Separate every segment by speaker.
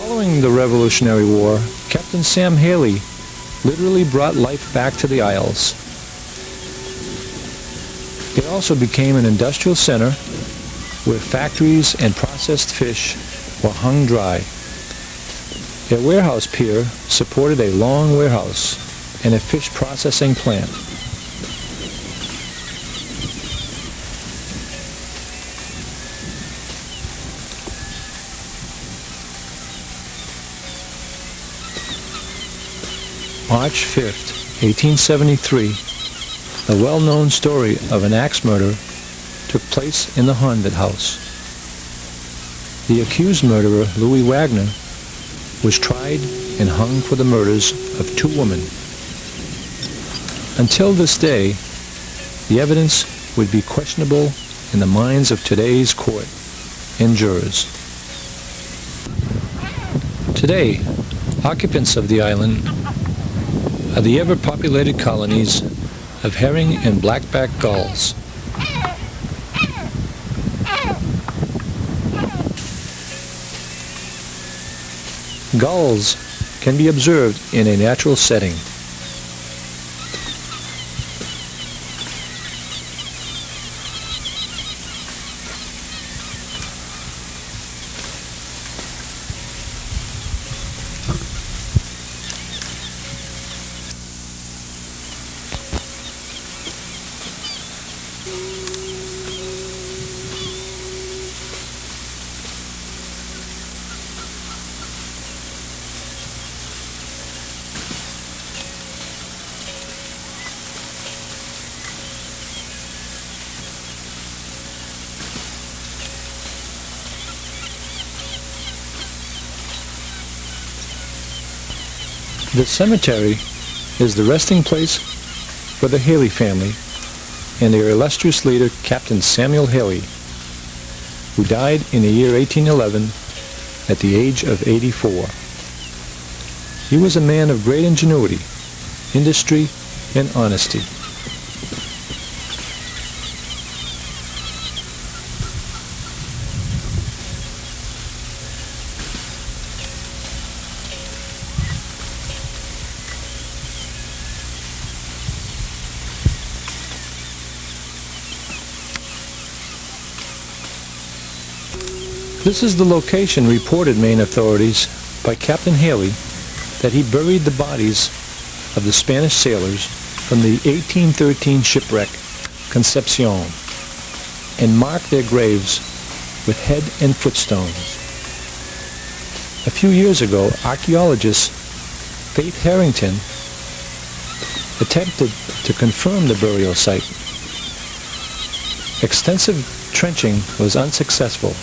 Speaker 1: Following the Revolutionary War, Captain Sam Haley literally brought life back to the Isles. It also became an industrial center where factories and processed fish were hung dry. A warehouse pier supported a long warehouse and a fish processing plant. March 5th, 1873, a well-known story of an axe murder took place in the haunted house. The accused murderer, Louis Wagner, was tried and hung for the murders of 2 women. Until this day, the evidence would be questionable in the minds of today's court and jurors. Today, occupants of the island are the ever-populated colonies of herring and blackback gulls. Gulls can be observed in a natural setting. The cemetery is the resting place for the Haley family and their illustrious leader, Captain Samuel Haley, who died in the year 1811 at the age of 84. He was a man of great ingenuity, industry, and honesty. This is the location reported Maine authorities by Captain Haley that he buried the bodies of the Spanish sailors from the 1813 shipwreck Concepcion and marked their graves with head and footstones. A few years ago, archaeologist Faith Harrington attempted to confirm the burial site. Extensive trenching was unsuccessful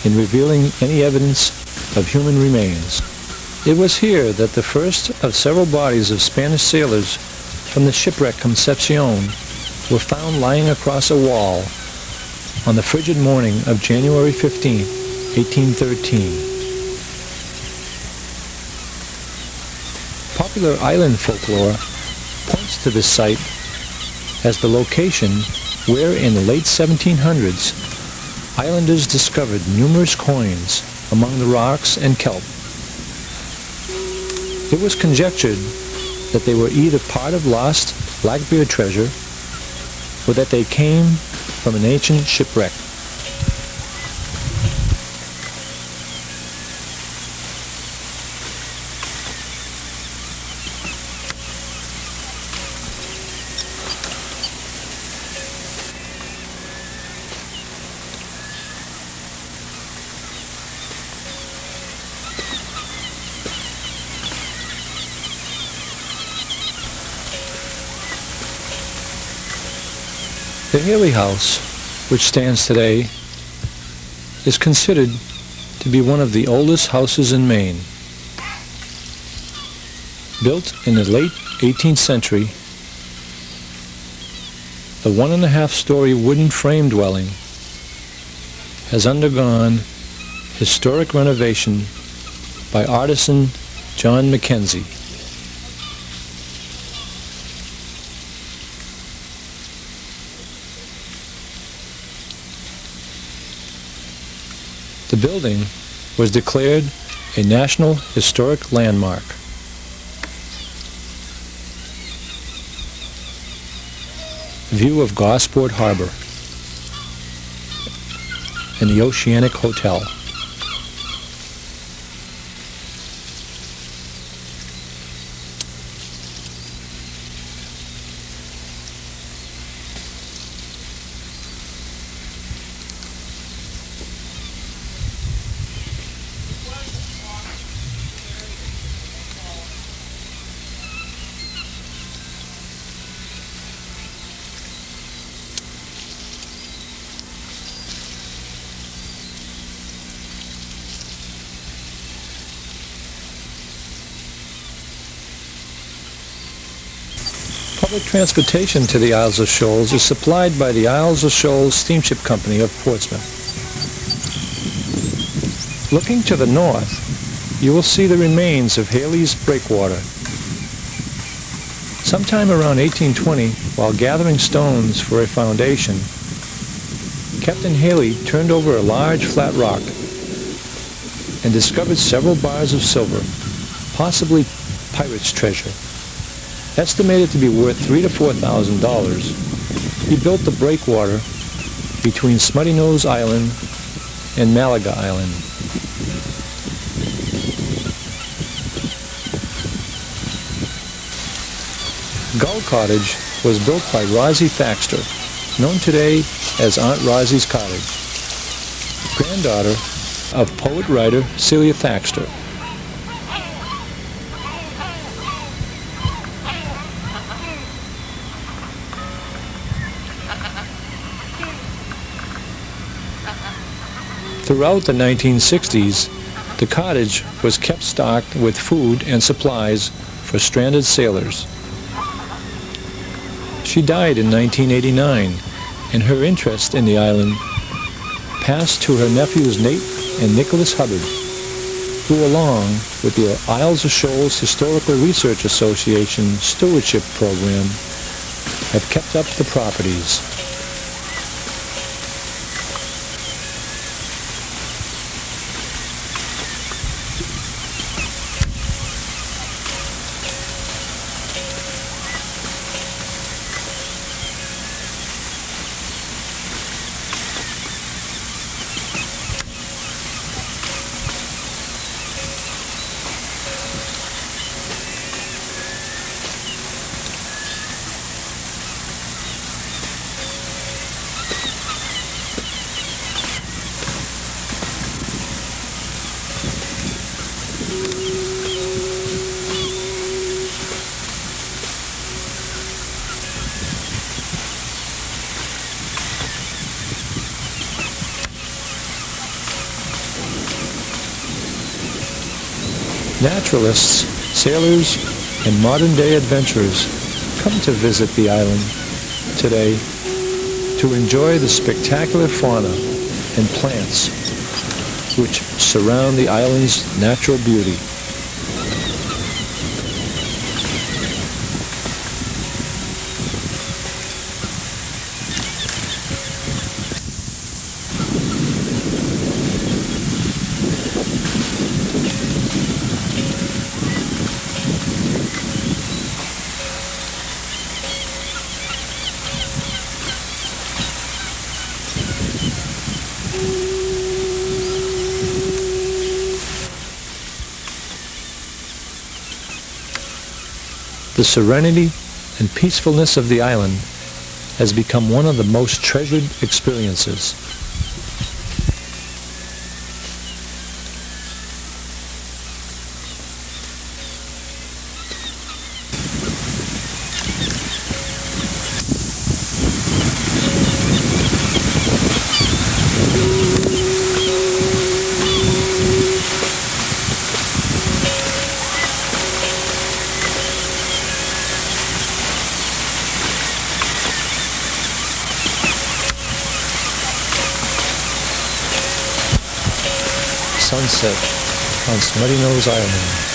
Speaker 1: in revealing any evidence of human remains. It was here that the first of several bodies of Spanish sailors from the shipwreck Concepcion were found lying across a wall on the frigid morning of January 15, 1813. Popular island folklore points to this site as the location where in the late 1700s islanders discovered numerous coins among the rocks and kelp. It was conjectured that they were either part of lost Blackbeard treasure or that they came from an ancient shipwreck. The Haley House, which stands today, is considered to be one of the oldest houses in Maine. Built in the late 18th century, the 1.5-story wooden frame dwelling has undergone historic renovation by artisan John Mackenzie. The building was declared a National Historic Landmark. View of Gosport Harbor and the Oceanic Hotel. Public transportation to the Isles of Shoals is supplied by the Isles of Shoals Steamship Company of Portsmouth. Looking to the north, you will see the remains of Haley's Breakwater. Sometime around 1820, while gathering stones for a foundation, Captain Haley turned over a large flat rock and discovered several bars of silver, possibly pirate's treasure. Estimated to be worth $3,000 to $4,000, he built the breakwater between Smuttynose Island and Malaga Island. Gull Cottage was built by Rosie Thaxter, known today as Aunt Rosie's Cottage, granddaughter of poet-writer Celia Thaxter. Throughout the 1960s, the cottage was kept stocked with food and supplies for stranded sailors. She died in 1989, and her interest in the island passed to her nephews Nate and Nicholas Hubbard, who, along with the Isles of Shoals Historical Research Association Stewardship Program, have kept up the properties. Naturalists, sailors, and modern-day adventurers come to visit the island today to enjoy the spectacular fauna and plants which surround the island's natural beauty. The serenity and peacefulness of the island has become one of the most treasured experiences. Sunset on Smuttynose Island.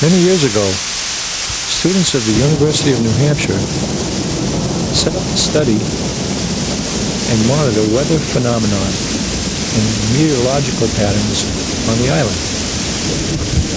Speaker 1: Many years ago, students of the University of New Hampshire set up to study and monitor weather phenomenon and meteorological patterns on the island.